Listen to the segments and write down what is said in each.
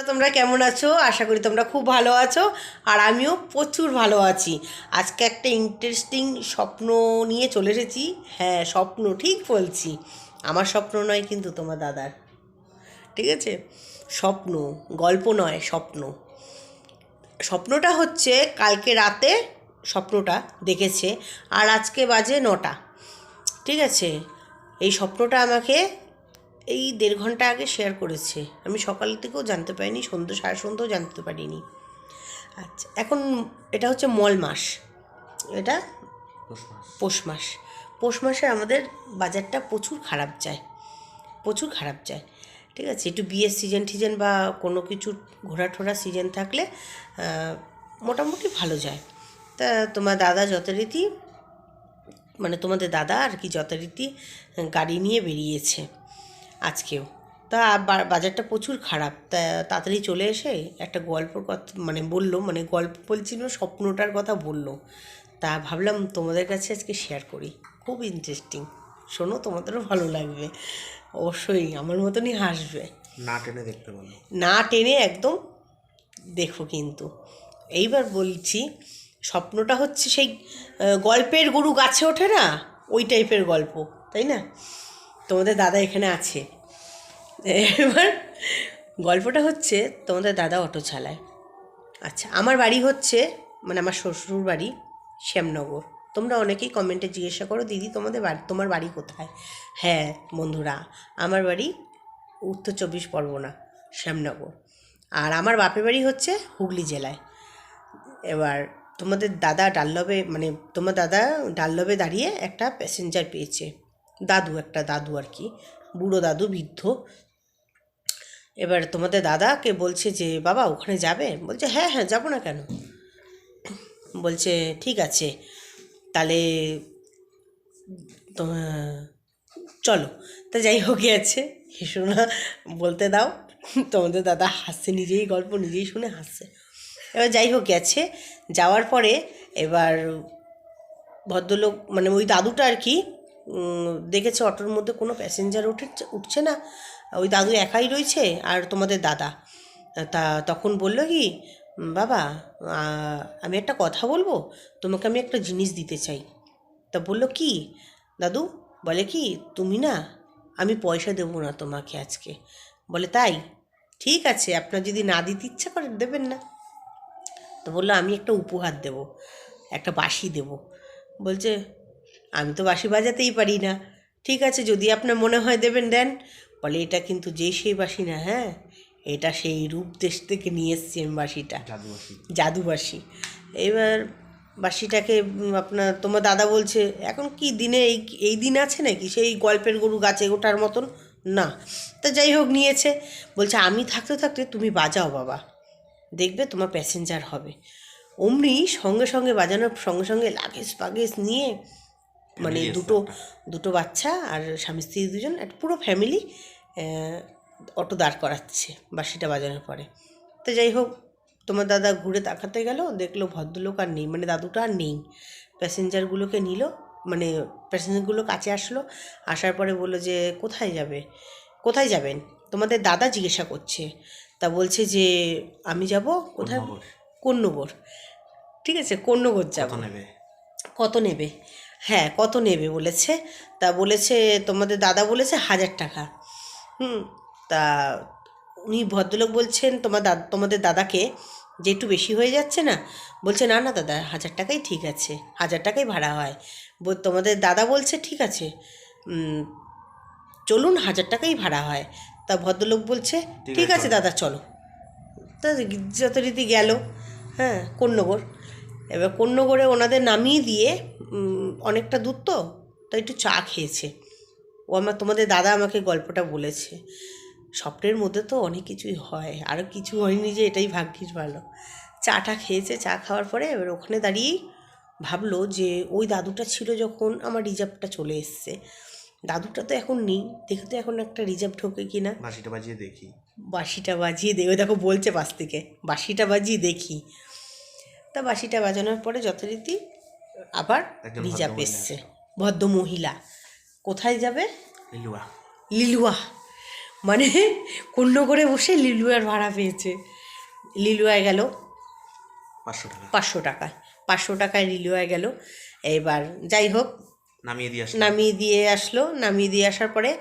তোমরা কেমন আছো? আশা করি তোমরা খুব ভালো আছো, আর আমিও প্রচুর ভালো আছি। আজকে একটা ইন্টারেস্টিং স্বপ্ন নিয়ে চলে এসেছি। হ্যাঁ, স্বপ্ন, ঠিক বলছি। আমার স্বপ্ন নয় কিন্তু, তোমার দাদার। ঠিক আছে, স্বপ্ন, গল্প নয়, স্বপ্ন। স্বপ্নটা হচ্ছে কালকে রাতে স্বপ্নটা দেখেছে, আর আজকে বাজে 9টা। ঠিক আছে, এই স্বপ্নটা আমাকে এই 1.5 ঘন্টা আগে শেয়ার করেছে। আমি সকাল থেকেও জানতে পারিনি, সাড়ে সন্ধ্যেও জানতে পারিনি। আচ্ছা, এখন এটা হচ্ছে মল মাস, এটা পৌষ মাস। পৌষ মাসে আমাদের বাজারটা প্রচুর খারাপ যায়, প্রচুর খারাপ যায়। ঠিক আছে, একটু বিয়ের সিজন বা কোনো কিছুর ঘোরাঠোরা সিজন থাকলে মোটামুটি ভালো যায়। তা তোমার দাদা যথারীতি, মানে তোমাদের দাদা আর কি, যথারীতি গাড়ি নিয়ে বেরিয়েছে আজকেও। তা বাজারটা প্রচুর খারাপ, তা তাড়াতাড়ি চলে এসে একটা গল্পর কথা মানে বললো, মানে গল্প বলছিল, স্বপ্নটার কথা বললো। তা ভাবলাম তোমাদের কাছে আজকে শেয়ার করি, খুব ইন্টারেস্টিং। শোনো, তোমাদেরও ভালো লাগবে অবশ্যই, আমার মতনই হাসবে। না টেনে দেখতে বলো, না টেনে একদম দেখো কিন্তু। এইবার বলছি, স্বপ্নটা হচ্ছে সেই গল্পের গরু গাছে ওঠে না, ওই টাইপের গল্প, তাই না? তোমাদের দাদা এখানে আছে। এবার গল্পটা হচ্ছে, তোমাদের দাদা অটো চালায়। আচ্ছা, আমার বাড়ি হচ্ছে, মানে আমার শ্বশুর বাড়ি শ্যামনগর। তোমরা অনেকেই কমেন্টে জিজ্ঞাসা করো, দিদি তোমার বাড়ি কোথায়? হ্যাঁ বন্ধুরা, আমার বাড়ি উত্তর 24 পরগনা, শ্যামনগর। আর আমার বাপের বাড়ি হচ্ছে হুগলি জেলায়। এবার তোমাদের দাদা ডাল্লবে, মানে তোমার দাদা ডাল্লবে দাঁড়িয়ে একটা প্যাসেঞ্জার পেয়েছে, একটা দাদু আর কি, বুড়ো দাদু, বৃদ্ধ। এবার তোমাদের দাদাকে বলছে যে, বাবা ওখানে যাবে? বলছে হ্যাঁ হ্যাঁ, যাবো না কেন। বলছে ঠিক আছে, তাহলে চলো। তা যাই হোক গেছে, হেসো না, বলতে দাও। তোমাদের দাদা হাসছে, নিজেই গল্প নিজেই শুনে হাসছে। এবার যাই হোক গেছে, যাওয়ার পরে এবার ভদ্রলোক, মানে ওই দাদুটা আর কি, দেখেছে অটোর মধ্যে কোনো প্যাসেঞ্জার উঠছে না, ওই দাদু একাই রয়েছে আর তোমাদের দাদা। তা তখন বললো কি, বাবা আমি একটা কথা বলবো, তোমাকে আমি একটা জিনিস দিতে চাই। তা বললো কি দাদু? বলে কি, তুমি না, আমি পয়সা দেবো না তোমাকে আজকে। বলে তাই? ঠিক আছে, আপনার যদি না দিতে ইচ্ছা করে দেবেন না। তো বললো আমি একটা উপহার দেব, একটা বাঁশি দেব। বলছে আমি তো বাঁশি বাজাতেই পারি না। ঠিক আছে, যদি আপনার মনে হয় দেবেন দেন। বলে এটা কিন্তু সেই বাঁশি না, হ্যাঁ, এটা সেই রূপদেশ থেকে নিয়ে এসছি আমি বাঁশিটা, জাদু বাঁশি। এবার বাঁশিটাকে তোমার দাদা বলছে, এখন কি দিনে এই দিন আছে নাকি সেই গল্পের গরু গাছে ওঠার মতন? না। তা যাই হোক নিয়েছে, বলছে আমি থাকতে থাকতে তুমি বাজাও বাবা, দেখবে তোমার প্যাসেঞ্জার হবে। অমনি সঙ্গে সঙ্গে বাজানোর সঙ্গে সঙ্গে লাগেজ নিয়ে, মানে দুটো বাচ্চা আর স্বামী স্ত্রী দুজন, একটা পুরো ফ্যামিলি অটো দাঁড় করাচ্ছে বাঁশিটা বাজানোর পরে। তো যাই হোক, তোমার দাদা ঘুরে তাকাতে গেল, দেখলো ভদ্রলোক আর নেই, মানে দাদুটা আর নেই। প্যাসেঞ্জারগুলোকে নিল, মানে প্যাসেঞ্জারগুলো কাছে আসলো, আসার পরে বললো যে কোথায় যাবেন? তোমাদের দাদা জিজ্ঞাসা করছে। তা বলছে যে আমি যাব কোথায়? কোন্নগর। ঠিক আছে, কোন্নগর যাব। কত নেবে? হ্যাঁ, কত নেবে বলেছে। তা বলেছে, তোমাদের দাদা বলেছে 1000 টাকা। তা উনি ভদ্রলোক বলছেন তোমাদের দাদাকে যে একটু বেশি হয়ে যাচ্ছে না? বলছে না না দাদা, 1000 টাকাই ঠিক আছে, 1000 টাকাই ভাড়া হয়। তোমাদের দাদা বলছে ঠিক আছে, চলুন, 1000 টাকাই ভাড়া হয়। তা ভদ্রলোক বলছে ঠিক আছে দাদা চলো। তা যথারীতি গেল, হ্যাঁ, কোন্নগর। এবার কোন্নগরে ওনাদের নামিয়ে দিয়ে, অনেকটা দূর তো, তাই একটু চা খেয়েছে। তোমাদের দাদা আমাকে গল্পটা বলেছে। স্বপ্নের মধ্যে তো অনেক কিছুই হয়, আরও কিছু হয়নি যে এটাই ভাগ্যিস ভালো। চাটা খেয়েছে, চা খাওয়ার পরে এবার ওখানে দাঁড়িয়েই ভাবলো যে ওই দাদুটা ছিল যখন আমার রিজার্ভটা চলে এসছে, দাদুটা তো এখন নেই, দেখে তো এখন একটা রিজার্ভ ঢোকে কিনা। বাঁশিটা বাজিয়ে দেখি, ওই দেখো বলছে পাশ থেকে, বাঁশিটা বাজিয়ে দেখি। তা বাঁশিটা বাজানোর পরে যথারীতি আবার রিজার্ভ এসছে। ভদ্র মহিলা কোথায় যাবে? লিলুয়া। মানে করে বসে লিলুয়ার ভাড়া পেয়েছে। লিলুয়ায় গেল 500 টাকা, 500 টাকায় লিলুয়ায় গেল। এবার যাই হোক নামিয়ে দিয়ে আসলো। নামিয়ে দিয়ে আসার পরে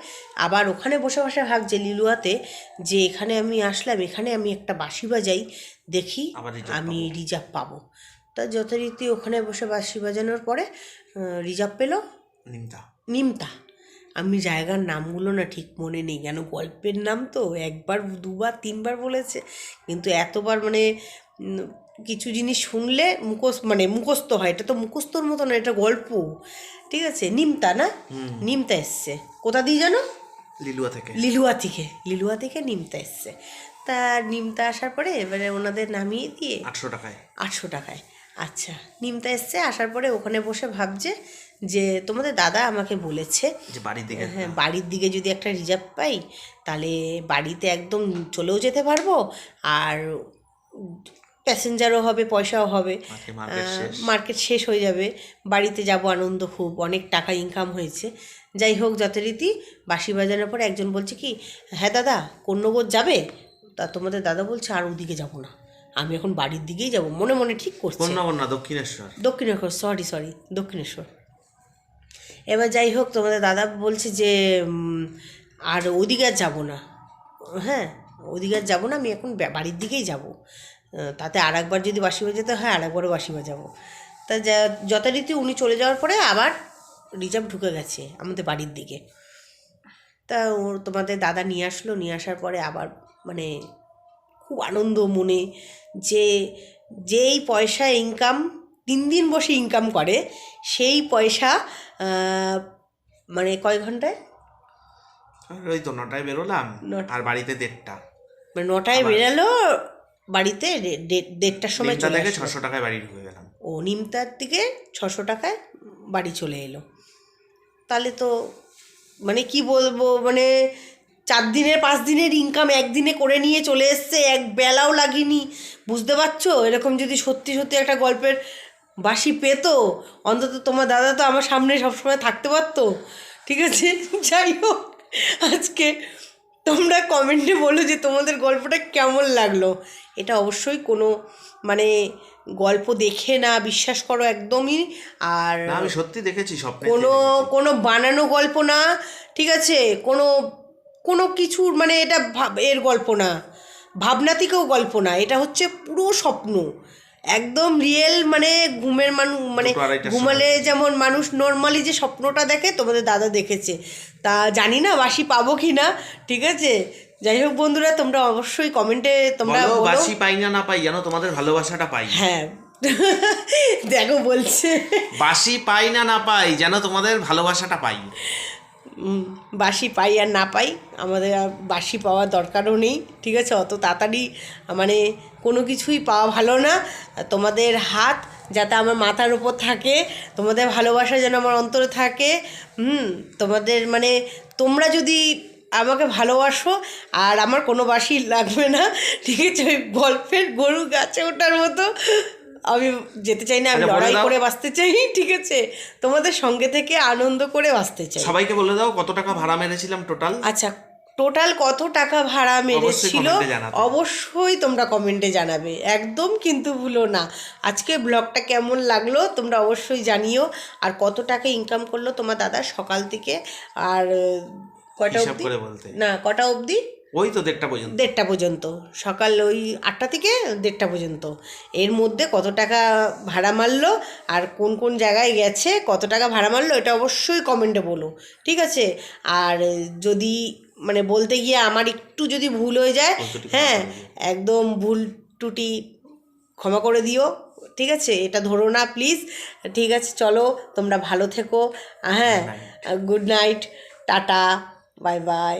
আবার ওখানে বসে বসে ভাবছে লিলুয়াতে যে এখানে আমি আসলাম, এখানে আমি একটা বাঁশি বাজাই, দেখি আমি রিজার্ভ পাবো। তা যথারীতি ওখানে বসে বাঁশি বাজানোর পরে রিজার্ভ পেল নিমতা। আমি জায়গার নামগুলো না ঠিক মনে নেই, কেন গল্পের নাম তো, একবার দুবার তিনবার বলেছে, কিন্তু এতবার মানে কিছু জিনিস শুনলে মুখস্থ হয়। এটা তো মুখস্থর মতো না, এটা গল্প, ঠিক আছে। নিমতা না, নিমতা এসছে কোথা দিয়ে জানো? লিলুয়া থেকে নিমতা এসছে। তা নিমতা আসার পরে এবারে ওনাদের নামিয়ে দিয়ে 800 টাকায় আচ্ছা নিমতা এসছে। আসার পরে ওখানে বসে ভাবছে যে তোমাদের দাদা আমাকে বলেছে যে বাড়ির দিকে যদি একটা রিজার্ভ পাই তাহলে বাড়িতে একদম চলেও যেতে পারবো, আর প্যাসেঞ্জারও হবে, পয়সাও হবে, মার্কেট শেষ হয়ে যাবে, বাড়িতে যাব আনন্দ, খুব অনেক টাকা ইনকাম হয়েছে। যাই হোক যথারীতি বাঁশি বাজানোর পর একজন বলছে কি, হ্যাঁ দাদা কন্যগর যাবে? তা তোমাদের দাদা বলছে আর ওদিকে যাব না, আমি এখন বাড়ির দিকেই যাব। মনে মনে ঠিক করছে দক্ষিণেশ্বর, সরি দক্ষিণেশ্বর। এবার যাই হোক তোমাদের দাদা বলছে যে আর ওদিকে আর যাবো না, হ্যাঁ ওদিকে আর যাবো না, আমি এখন বাড়ির দিকেই যাব, তাতে আর একবার যদি বাঁশি বাজাতে হয় আর একবারও বাঁশি বাজাবো। তা যথারীতি উনি চলে যাওয়ার পরে আবার রিজার্ভ ঢুকে গেছে আমাদের বাড়ির দিকে। তা তোমাদের দাদা নিয়ে আসলো, নিয়ে আসার পরে আবার মানে খুব আনন্দ মনে, যে যেই পয়সা ইনকাম 3 দিন বসে ইনকাম করে, সেই পয়সা মানে কয় ঘন্টায়? ওই তো 9টায় বেরোলাম আর বাড়িতে 1:30টা, মানে 9টায় বেরালো, বাড়িতে 1:30টার সময় চলে আসলো। 600 টাকায় বাড়ি ঢুকে গেলাম। ও নিমতার থেকে 600 টাকায় বাড়ি চলে এলো। তাহলে তো মানে কি বলবো, মানে 4 দিনের 5 দিনের ইনকাম একদিনে করে নিয়ে চলে এসছে, এক বেলাও লাগেনি। বুঝতে পারছো? এরকম যদি সত্যি সত্যি একটা গল্পের বাঁশি পেতো, অন্তত তোমার দাদা তো আমার সামনে সবসময় থাকতে পারতো, ঠিক আছে। যাই হোক আজকে তোমরা কমেন্টে বলো যে তোমাদের গল্পটা কেমন লাগলো। এটা অবশ্যই কোনো মানে গল্প দেখে না, বিশ্বাস করো একদমই, আর আমি সত্যি দেখেছি স্বপ্নে, কোনো বানানো গল্প না, ঠিক আছে, কোনো কিছুর মানে এটা এর গল্প না, ভাবনাতিকেও গল্প না, এটা হচ্ছে পুরো স্বপ্ন, একদম রিয়েল। মানে ঘুমের মানে ঘুমালে যেমন মানুষ নর্মালি যে স্বপ্নটা দেখে, তোমাদের দাদা দেখেছে। তা জানি না বাঁশি পাবো কি না, ঠিক আছে। যাই হোক বন্ধুরা, তোমরা অবশ্যই কমেন্টে তোমরা বলো বাঁশি পাই না পাই, যেন তোমাদের ভালোবাসাটা পাই। হ্যাঁ দেখো বলছে বাঁশি পাই না পাই, যেন তোমাদের ভালোবাসাটা পাই। বাঁশি পাই আর না পাই, আমাদের আর বাঁশি পাওয়ার দরকারও নেই, ঠিক আছে। অত তাড়াতাড়ি মানে কোনো কিছুই পাওয়া ভালো না। তোমাদের হাত যাতে আমার মাথার উপর থাকে, তোমাদের ভালোবাসা যেন আমার অন্তরে থাকে, তোমাদের মানে তোমরা যদি আমাকে ভালোবাসো, আর আমার কোনো বাঁশি লাগবে না, ঠিক আছে। ওই গল্পের গরু গাছে ওঠার মতো আমি যেতে চাই না, আমি লড়াই করে বাঁচতে চাই, ঠিক আছে। তোমাদের সঙ্গে থেকে আনন্দ করে বাঁচতে চাই। সবাইকে বলে দাও কত টাকা ভাড়া মেরেছিলাম টোটাল। আচ্ছা, টোটাল কত টাকা ভাড়া মেরেছিল অবশ্যই তোমরা কমেন্টে জানাবে, একদম কিন্তু ভুলো না। আজকে ব্লগটা কেমন লাগলো তোমরা অবশ্যই জানিও, আর কত টাকা ইনকাম করলো তোমার দাদা সকাল থেকে, আর কটা অবধি না কটা অবধি, ওই তো 1:30 পর্যন্ত, সকাল ওই 8টা থেকে 1:30 পর্যন্ত, এর মধ্যে কত টাকা ভাড়া মারলো আর কোন কোন জায়গায় গেছে, কত টাকা ভাড়া মারলো, এটা অবশ্যই কমেন্টে বলো, ঠিক আছে। আর যদি মানে বলতে গিয়ে আমার একটু যদি ভুল হয়ে যায়, হ্যাঁ একদম ভুল টুটি ক্ষমা করে দিও, ঠিক আছে। এটা ধরো না প্লিজ, ঠিক আছে। চলো তোমরা ভালো থেকো, হ্যাঁ good night, tata, bye bye.